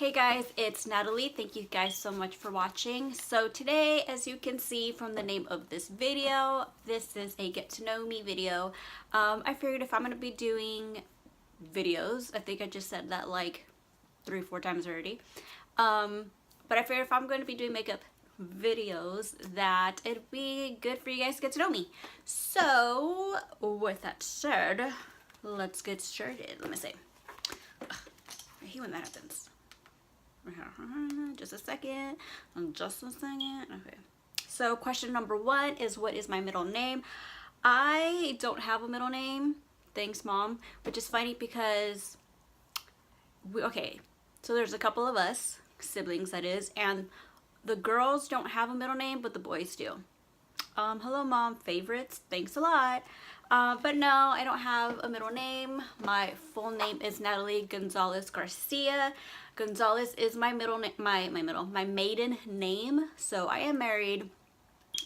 Hey guys, it's Natalie. Thank you guys so much for watching. So today, as you can see from the name of this video, this is a get to know me video. I figured if I'm going to be doing videos, I think I just said that like 3 or 4 times already. But I figured if I'm going to be doing makeup videos that it'd be good for you guys to get to know me. So with that said, let's get started. Let me see. I hate when that happens. Just a second. Okay. So question number 1 is, what is my middle name? I don't have a middle name. Thanks, Mom. Which is funny because so there's a couple of us, siblings that is, and the girls don't have a middle name, but the boys do. Hello, Mom. Favorites. Thanks a lot. But no, I don't have a middle name. My full name is Natalie Gonzalez Garcia. Gonzalez is my middle name, my maiden name. So I am married,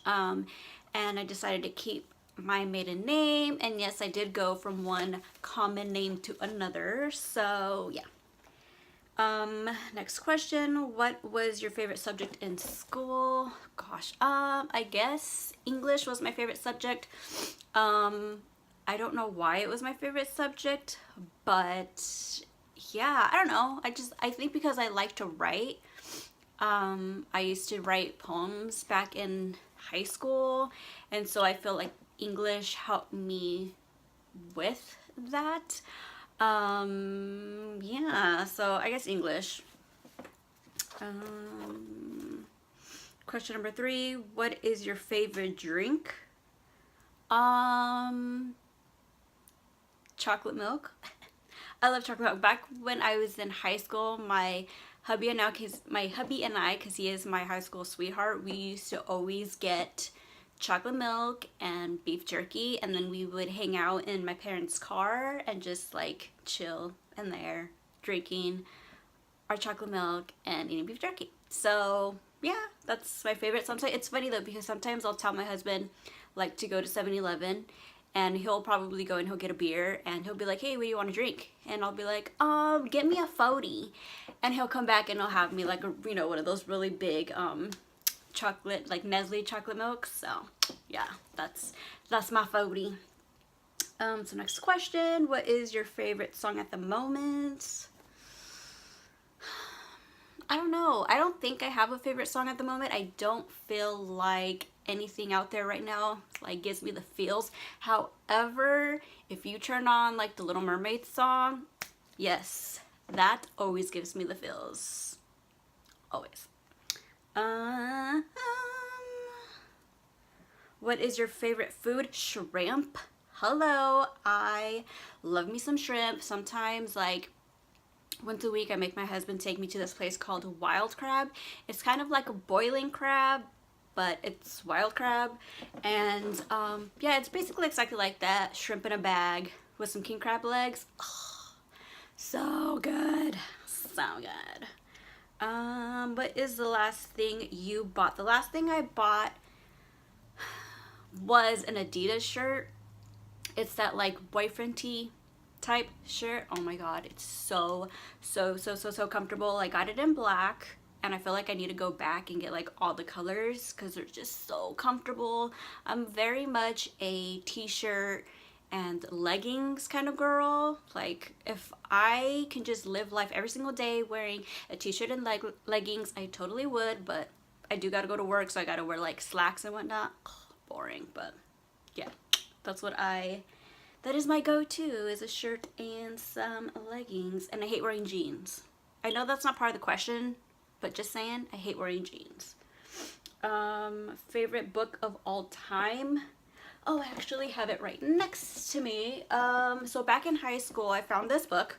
and I decided to keep my maiden name. And yes, I did go from one common name to another. So yeah. Next question. What was your favorite subject in school? Gosh, I guess English was my favorite subject. I don't know why it was my favorite subject, but yeah, I don't know. I think because I like to write. I used to write poems back in high school, and so I feel like English helped me with that. Yeah, so I guess English. Question number 3, what is your favorite drink? Chocolate milk. I love chocolate milk. Back when I was in high school, my hubby and I, because he is my high school sweetheart, we used to always get chocolate milk and beef jerky, and then we would hang out in my parents' car and just like chill in there drinking our chocolate milk and eating beef jerky. So yeah, that's my favorite. Sometimes it's funny though, because sometimes I'll tell my husband like to go to 7-Eleven, and he'll probably go and he'll get a beer, and he'll be like, hey, what do you want to drink? And I'll be like, get me a 40. And he'll come back and he'll have me like a, one of those really big chocolate, like Nestle chocolate milk. So yeah, that's my 40. So next question, what is your favorite song at the moment? I don't know. I don't think I have a favorite song at the moment. I don't feel like anything out there right now like gives me the feels. However, if you turn on like the Little Mermaid song, yes, that always gives me the feels. Always. What is your favorite food? Shrimp. Hello, I love me some shrimp. Sometimes, like once a week, I make my husband take me to this place called Wild Crab. It's kind of like a boiling crab, but it's wild crab. And yeah, it's basically exactly like that. Shrimp in a bag with some king crab legs. Oh, so good. So good. What is the last thing you bought? The last thing I bought was an Adidas shirt. It's that like boyfriend tee type shirt. Oh my god, it's so comfortable. I got it in black, and I feel like I need to go back and get like all the colors because they're just so comfortable. I'm very much a t-shirt and leggings kind of girl. Like if I can just live life every single day wearing a t-shirt and leggings, I totally would, but I do gotta go to work, so I gotta wear like slacks and whatnot. Ugh, boring, but yeah, that is my go-to, is a shirt and some leggings. And I hate wearing jeans. I know that's not part of the question, but just saying, I hate wearing jeans. Favorite book of all time? Oh, I actually have it right next to me. So back in high school, I found this book.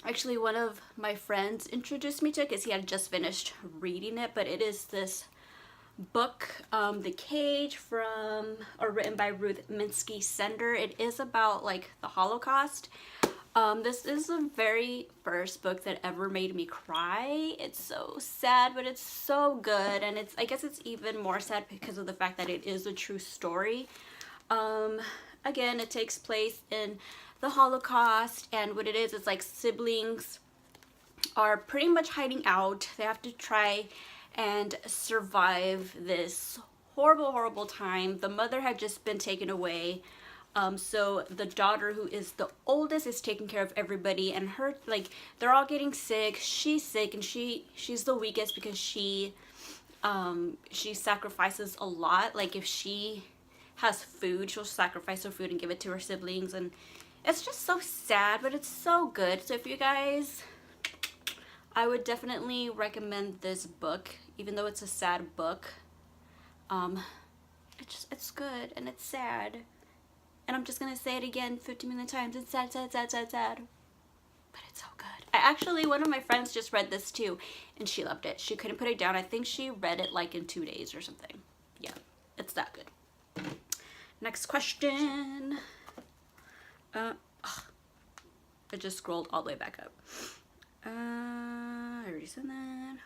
Actually, one of my friends introduced me to it because he had just finished reading it, but it is this book, The Cage, written by Ruth Minsky Sender. It is about like the Holocaust. This is the very first book that ever made me cry. It's so sad, but it's so good, and I guess it's even more sad because of the fact that it is a true story. Again, it takes place in the Holocaust, and what it is, it's like siblings are pretty much hiding out. They have to try and survive this horrible, horrible time. The mother had just been taken away. So the daughter, who is the oldest, is taking care of everybody, and her, like, they're all getting sick. She's sick, and she's the weakest because she sacrifices a lot. Like, if she has food, she'll sacrifice her food and give it to her siblings, and it's just so sad, but it's so good. So if you guys, I would definitely recommend this book, even though it's a sad book. It's good and it's sad. And I'm just gonna say it again 50 million times. It's sad, sad, sad, sad, sad. But it's so good. One of my friends just read this too, and she loved it. She couldn't put it down. I think she read it like in 2 days or something. Yeah, it's that good. Next question. I just scrolled all the way back up. I already said that.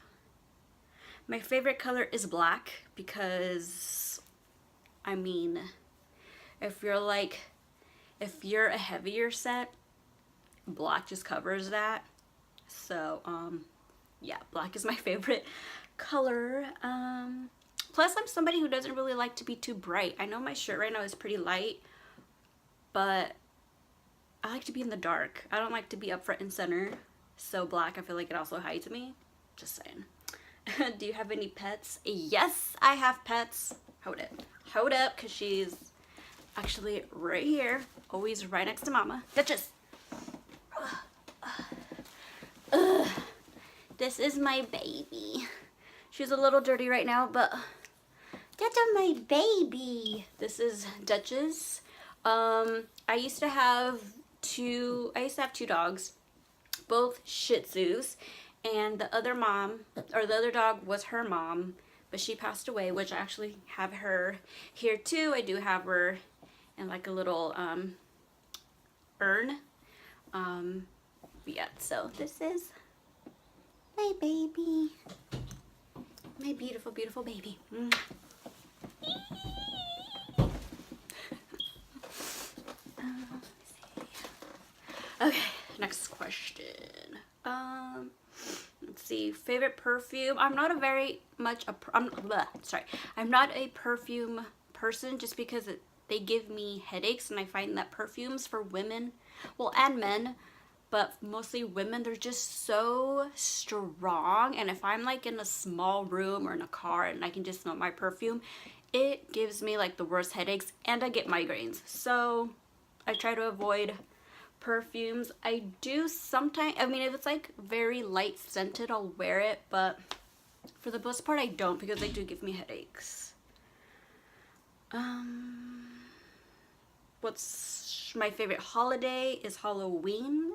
My favorite color is black because, I mean, if you're a heavier set, black just covers that. So, yeah, black is my favorite color. Plus, I'm somebody who doesn't really like to be too bright. I know my shirt right now is pretty light, but I like to be in the dark. I don't like to be up front and center. So black, I feel like it also hides me. Just saying. Do you have any pets? Yes, I have pets. Hold up, because she's actually right here, always right next to Mama. Duchess. This is my baby. She's a little dirty right now, but that's my baby. This is Duchess. I used to have two dogs, both Shih Tzus, and the other dog was her mom, but she passed away, which I actually have her here too. I do have her in like a little urn. Yeah, so this is my baby. My beautiful, beautiful baby. Okay, next question. Let's see. Favorite perfume. I'm not a perfume person, just because they give me headaches, and I find that perfumes for women, well, and men, but mostly women, they're just so strong. And if I'm like in a small room or in a car and I can just smell my perfume, it gives me like the worst headaches, and I get migraines. So I try to avoid perfumes. I do sometimes, I mean, if it's like very light scented, I'll wear it, but for the most part I don't, because they do give me headaches. What's my favorite holiday is Halloween.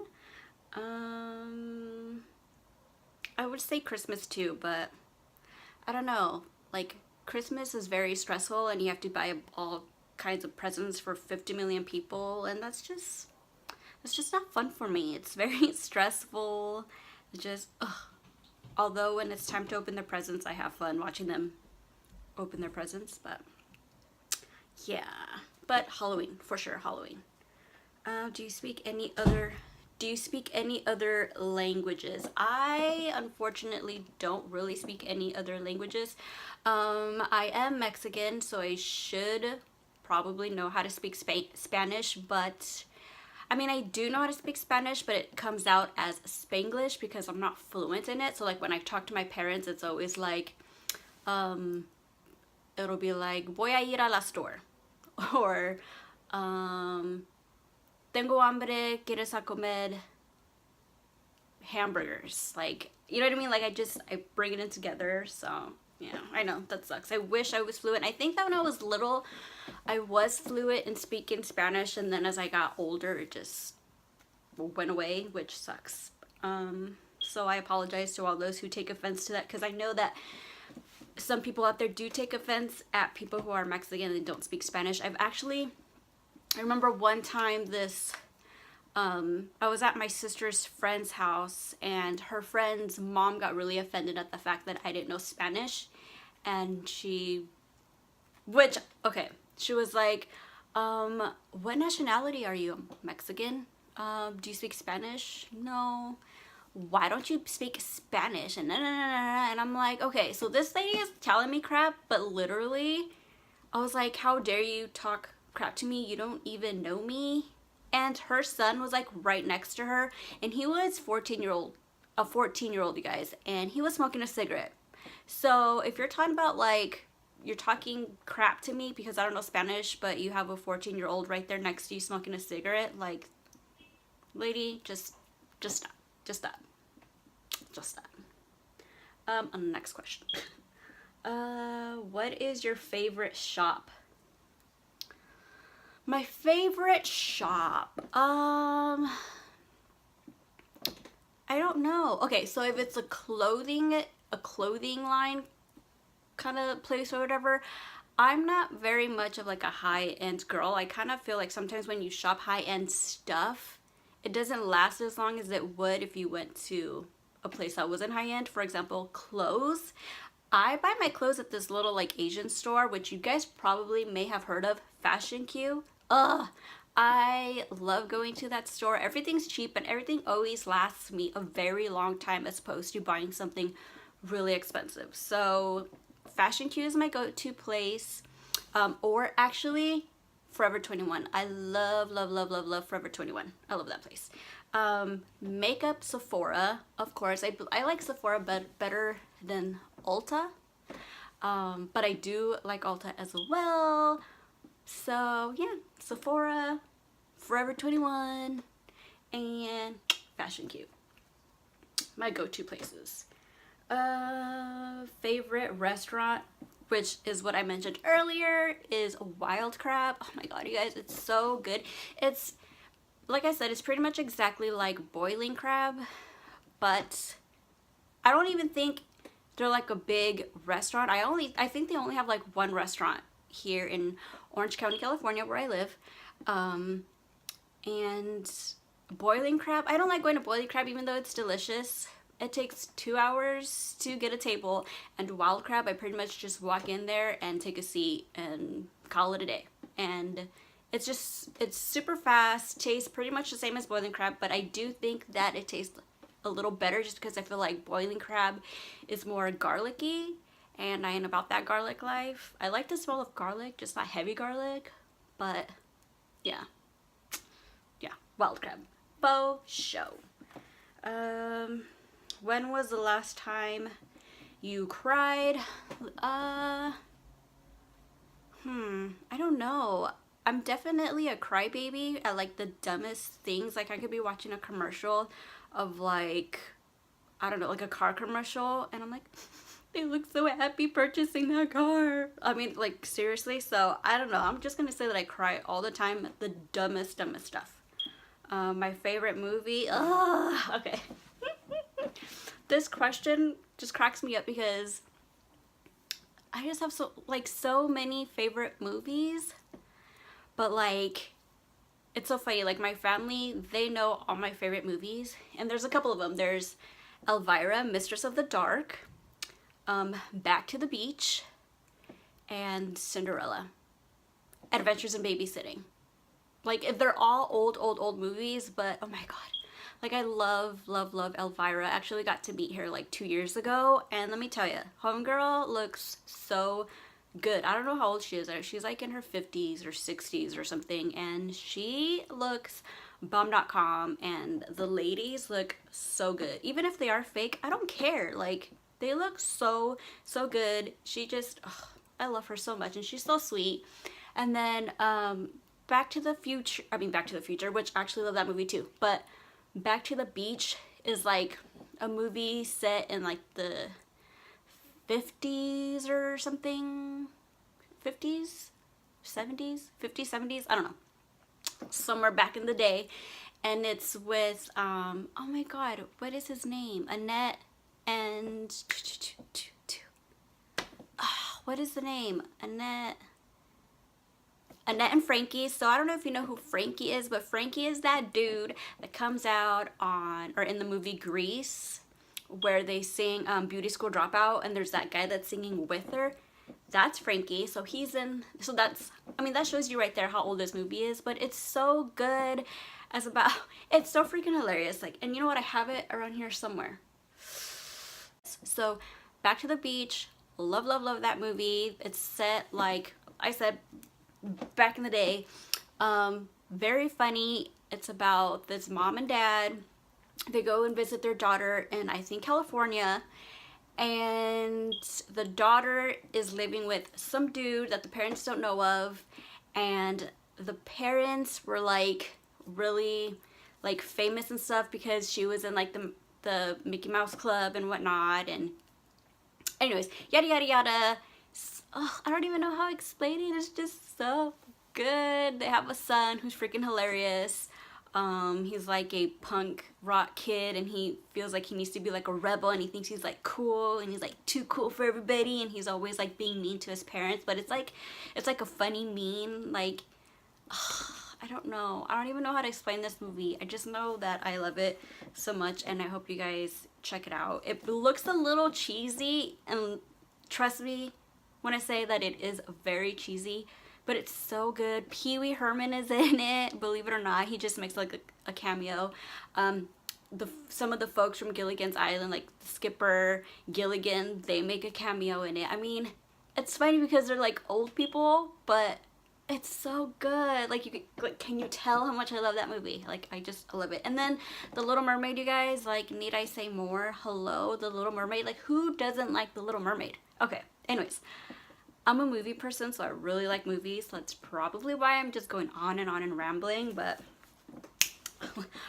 I would say Christmas too, but I don't know, like Christmas is very stressful, and you have to buy all kinds of presents for 50 million people, and that's just not fun for me. It's very stressful. Just, ugh. Although when it's time to open their presents, I have fun watching them open their presents, but yeah. But Halloween, for sure, Halloween. Do you speak any other languages? I unfortunately don't really speak any other languages. I am Mexican, so I should probably know how to speak Spanish, but I mean, I do know how to speak Spanish, but it comes out as Spanglish because I'm not fluent in it. So like when I talk to my parents, it's always like, it'll be like, voy a ir a la store, or tengo hambre, quieres a comer hamburgers. Like, you know what I mean? Like I bring it in together. So yeah, I know that sucks. I wish I was fluent. I think that when I was little, I was fluent in speaking Spanish, and then as I got older, it just went away, which sucks. So I apologize to all those who take offense to that, because I know that some people out there do take offense at people who are Mexican and don't speak Spanish. I remember one time I was at my sister's friend's house, and her friend's mom got really offended at the fact that I didn't know Spanish, and she was like, what nationality are you? Mexican? Do you speak Spanish? No. why don't you speak Spanish? And and I'm like, okay, so this lady is telling me crap, but literally, I was like, how dare you talk crap to me? You don't even know me. And her son was like right next to her, and he was a 14-year-old, you guys, and he was smoking a cigarette. So if you're talking about like, you're talking crap to me because I don't know Spanish, but you have a 14-year-old right there next to you smoking a cigarette, like, lady, just stop. Just stop. Just stop. On the next question. What is your favorite shop? My favorite shop. I don't know. Okay, so if it's a clothing line kind of place or whatever, I'm not very much of like a high-end girl. I kind of feel like sometimes when you shop high-end stuff, it doesn't last as long as it would if you went to a place that wasn't high-end. For example, clothes. I buy my clothes at this little like Asian store, which you guys probably may have heard of, Fashion Q. Ugh, I love going to that store. Everything's cheap and everything always lasts me a very long time as opposed to buying something really expensive. So Fashion Q is my go-to place. Or actually Forever 21. I love Forever 21. I love that place. Makeup, Sephora, of course. I like Sephora better than Ulta. But I do like Ulta as well. So yeah, Sephora, Forever 21, and Fashion Q. My go-to places. Favorite restaurant, which is what I mentioned earlier, is Wild Crab. Oh my god, you guys, it's so good. It's, like I said, it's pretty much exactly like boiling crab, but I don't even think they're like a big restaurant. I think they only have like one restaurant here in Orange County, California, where I live. And boiling crab, I don't like going to boiling crab even though it's delicious. It takes 2 hours to get a table, and wild crab, I pretty much just walk in there and take a seat and call it a day. And it's super fast, tastes pretty much the same as boiling crab, but I do think that it tastes a little better just because I feel like boiling crab is more garlicky, and I am about that garlic life. I like the smell of garlic, just not heavy garlic, but yeah, wild crab. Faux show. When was the last time you cried? I don't know. I'm definitely a crybaby at like the dumbest things. Like I could be watching a commercial of like, I don't know, like a car commercial, and I'm like, they look so happy purchasing that car. I mean, like seriously. So I don't know. I'm just gonna say that I cry all the time at the dumbest stuff. My favorite movie. Okay. This question just cracks me up because I just have so many favorite movies, but like it's so funny, like my family, they know all my favorite movies, and there's a couple of them. There's Elvira, Mistress of the Dark, Back to the Beach, and Cinderella, Adventures in Babysitting. Like they're all old movies, but oh my god, like I love Elvira. I actually got to meet her like 2 years ago, and let me tell you, homegirl looks so good. I don't know how old she is. She's like in her 50s or 60s or something, and she looks bomb.com, and the ladies look so good. Even if they are fake, I don't care. Like they look so good. She just, I love her so much, and she's so sweet. And then Back to the Future, which I actually love that movie too, but Back to the Beach is like a movie set in like the 50s or something. 50s? 70s? 50s, 70s? I don't know. Somewhere back in the day. And it's with, oh my god, what is his name? Annette and... what is the name? Annette and Frankie. So I don't know if you know who Frankie is, but Frankie is that dude that comes out in the movie Grease, where they sing Beauty School Dropout, and there's that guy that's singing with her. That's Frankie. So he's in, so that's, I mean, that shows you right there how old this movie is, but it's so good. as about, it's so freaking hilarious. Like, and you know what? I have it around here somewhere. So Back to the Beach, love, love, love that movie. It's set, like I said, back in the day. Very funny. It's about this mom and dad. They go and visit their daughter in, I think, California, and the daughter is living with some dude that the parents don't know of, and the parents were like really like famous and stuff because she was in like the Mickey Mouse Club and whatnot. And anyways, yada yada yada. Oh, I don't even know how to explain it. It's just so good. They have a son who's freaking hilarious. He's like a punk rock kid, and he feels like he needs to be like a rebel, and he thinks he's like cool, and he's like too cool for everybody, and he's always like being mean to his parents. But it's like a funny mean, like, I don't know. I don't even know how to explain this movie. I just know that I love it so much, and I hope you guys check it out. It looks a little cheesy, and trust me when I say that it is very cheesy, but it's so good. Pee Wee Herman is in it, believe it or not. He just makes like a cameo. Some of the folks from Gilligan's Island, like Skipper, Gilligan, they make a cameo in it. I mean, it's funny because they're like old people, but it's so good. Like, can you tell how much I love that movie? Like, I just love it. And then The Little Mermaid, you guys, like, need I say more? Hello, The Little Mermaid. Like, who doesn't like The Little Mermaid? Okay, anyways. I'm a movie person, so I really like movies. That's probably why I'm just going on and rambling, but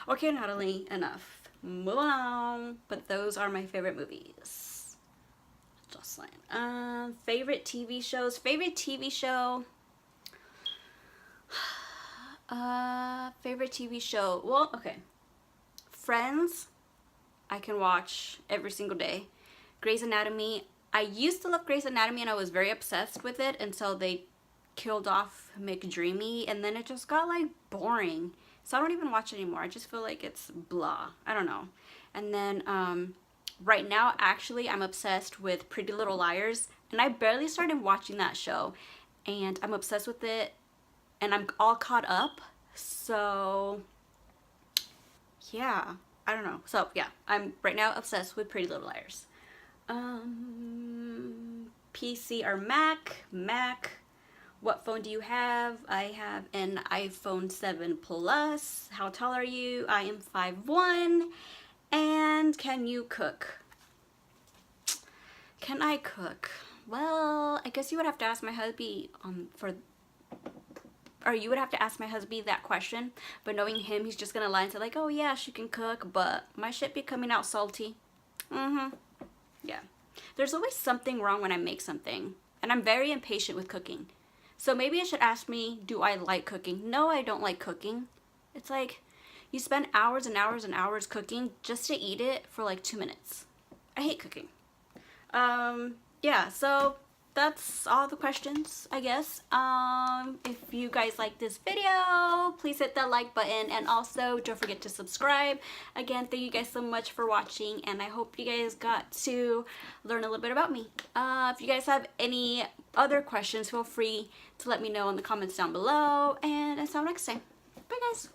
okay, Natalie, enough. Move on. But those are my favorite movies. Just saying. Favorite TV shows. Favorite TV show. Favorite TV show. Well, okay. Friends, I can watch every single day. Grey's Anatomy. I used to love Grey's Anatomy, and I was very obsessed with it until they killed off McDreamy, and then it just got like boring. So I don't even watch it anymore. I just feel like it's blah. I don't know. And then right now, actually, I'm obsessed with Pretty Little Liars, and I barely started watching that show, and I'm obsessed with it, and I'm all caught up. So yeah, I don't know. So yeah, I'm right now obsessed with Pretty Little Liars. PC or Mac. What phone do you have? I have an iPhone 7 Plus. How tall are you? I am 5'1". And can you cook? Can I cook? Well, I guess you would have to ask my hubby you would have to ask my hubby that question. But knowing him, he's just gonna lie and say like, oh yeah, she can cook, but my shit be coming out salty. Yeah. There's always something wrong when I make something, and I'm very impatient with cooking. So maybe I should ask me, do I like cooking? No, I don't like cooking. It's like you spend hours and hours and hours cooking just to eat it for like 2 minutes. I hate cooking. Yeah, so that's all the questions, I guess. If you guys like this video, please hit that like button, and also don't forget to subscribe. Again, thank you guys so much for watching, and I hope you guys got to learn a little bit about me. If you guys have any other questions, feel free to let me know in the comments down below, and until next time, bye guys.